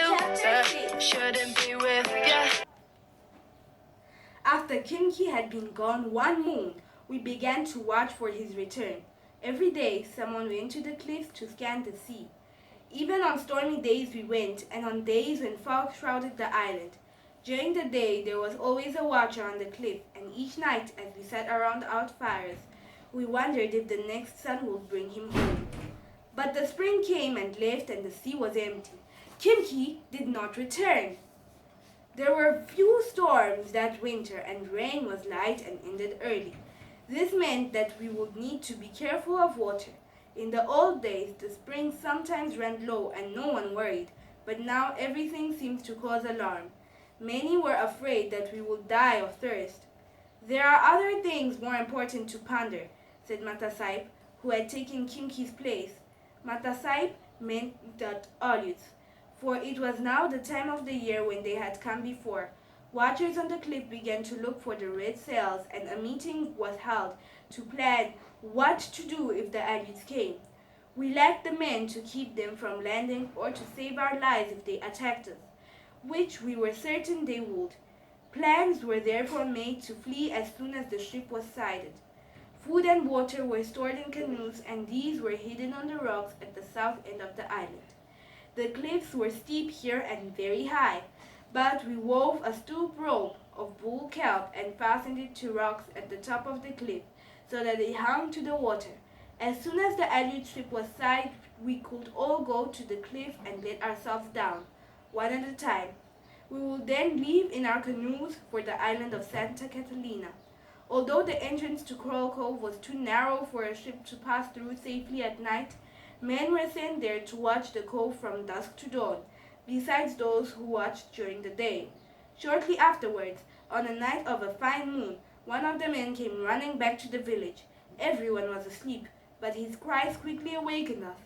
loser. Shouldn't be with ya. After Kimki had been gone 1 moon, we began to watch for his return. Every day, someone went to the cliffs to scan the sea. Even on stormy days we went, and on days when fog shrouded the island. During the day, there was always a watcher on the cliff, and each night, as we sat around our fires, we wondered if the next sun would bring him home. But the spring came and left, and the sea was empty. Kimki did not return. There were few storms that winter, and rain was light and ended early. This meant that we would need to be careful of water. In the old days, the springs sometimes ran low and no one worried, but now everything seems to cause alarm. Many were afraid that we would die of thirst. There are other things more important to ponder, said Matasaip, who had taken Kimki's place. Matasaip meant that Aleuts, for it was now the time of the year when they had come before. Watchers on the cliff began to look for the red sails, and a meeting was held to plan what to do if the Aleuts came. We lacked the men to keep them from landing or to save our lives if they attacked us, which we were certain they would. Plans were therefore made to flee as soon as the ship was sighted. Food and water were stored in canoes, and these were hidden on the rocks at the south end of the island. The cliffs were steep here and very high, but we wove a stoop rope of bull kelp and fastened it to rocks at the top of the cliff, so that it hung to the water. As soon as the Aleut ship was sighted, we could all go to the cliff and let ourselves down, one at a time. We would then leave in our canoes for the island of Santa Catalina. Although the entrance to Coral Cove was too narrow for a ship to pass through safely at night, men were sent there to watch the cove from dusk to dawn, besides those who watched during the day. Shortly afterwards, on a night of a fine moon, one of the men came running back to the village. Everyone was asleep, but his cries quickly awakened us.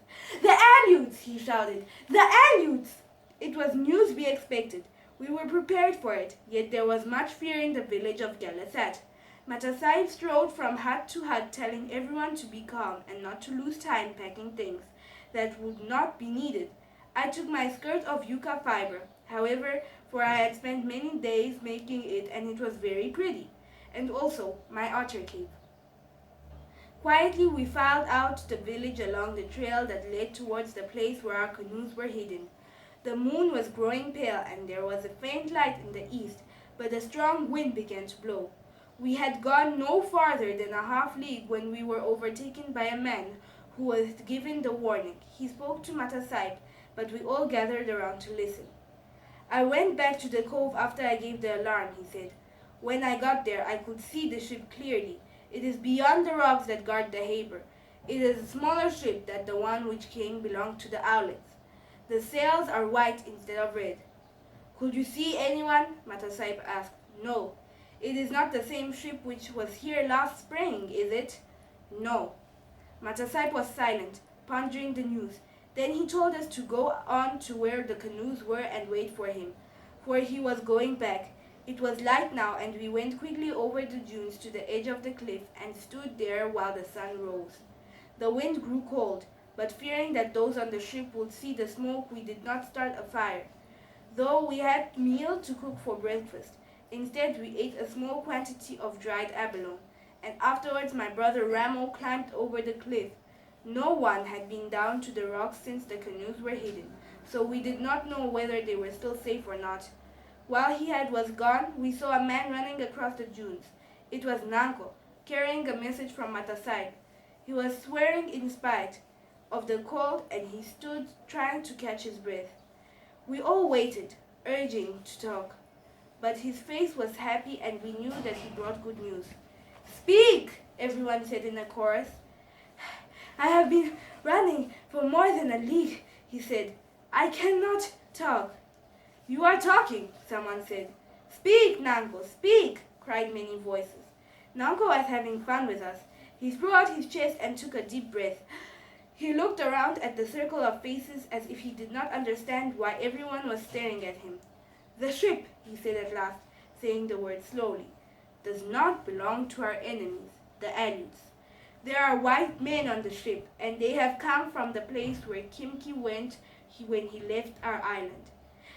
"The Aleuts!" he shouted. "The Aleuts!" It was news we expected. We were prepared for it, yet there was much fear in the village of Galasat. Matasaip strode from hut to hut, telling everyone to be calm and not to lose time packing things that would not be needed. I took my skirt of yucca fiber, however, for I had spent many days making it and it was very pretty, and also my otter cape. Quietly we filed out the village along the trail that led towards the place where our canoes were hidden. The moon was growing pale and there was a faint light in the east, but a strong wind began to blow. We had gone no farther than a half-league when we were overtaken by a man who was given the warning. He spoke to Matasaip, but we all gathered around to listen. "I went back to the cove after I gave the alarm," he said. "When I got there, I could see the ship clearly. It is beyond the rocks that guard the harbor. It is a smaller ship than the one which came belonged to the owlets. The sails are white instead of red." "Could you see anyone?" Matasaip asked. "No. It is not the same ship which was here last spring, is it?" "No." Matasaip was silent, pondering the news. Then he told us to go on to where the canoes were and wait for him, for he was going back. It was light now, and we went quickly over the dunes to the edge of the cliff and stood there while the sun rose. The wind grew cold, but fearing that those on the ship would see the smoke, we did not start a fire, though we had meal to cook for breakfast. Instead, we ate a small quantity of dried abalone, and afterwards my brother Ramo climbed over the cliff. No one had been down to the rocks since the canoes were hidden, so we did not know whether they were still safe or not. While he was gone, we saw a man running across the dunes. It was Nanko, carrying a message from Matasaip. He was swearing in spite of the cold, and he stood trying to catch his breath. We all waited, urging to talk, but his face was happy and we knew that he brought good news. "Speak!" everyone said in a chorus. "I have been running for more than a league," he said. "I cannot talk." "You are talking," someone said. "Speak, Nanko, speak!" cried many voices. Nanko was having fun with us. He threw out his chest and took a deep breath. He looked around at the circle of faces as if he did not understand why everyone was staring at him. "The ship," he said at last, saying the word slowly, "does not belong to our enemies, the Aleuts. There are white men on the ship, and they have come from the place where Kimki went when he left our island.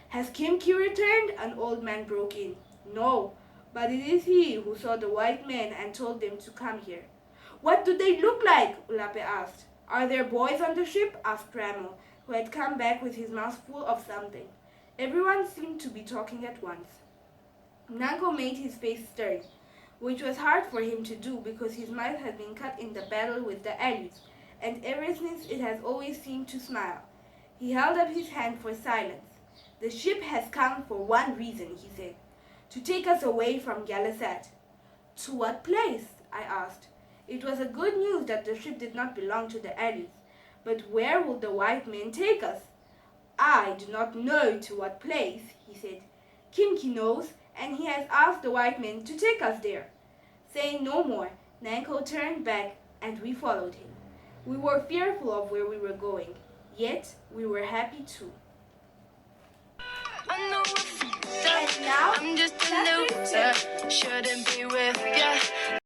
Has Kimki returned? An old man broke in. No, but it is he who saw the white men and told them to come here. What do they look like? Ulape asked. Are there boys on the ship? Asked Ramo, who had come back with his mouth full of something. Everyone seemed to be talking at once. Nanko made his face stern, which was hard for him to do because his mouth had been cut in the battle with the Alus, and ever since it has always seemed to smile. He held up his hand for silence. The ship has come for one reason, he said, to take us away from Galasat. To what place? I asked. It was a good news that the ship did not belong to the Alus, but where will the white men take us? I do not know to what place, he said. Kimki knows, and he has asked the white men to take us there. Saying no more, Nanko turned back, and we followed him. We were fearful of where we were going, yet we were happy too. I know And now, I'm just a chapter loser. Shouldn't be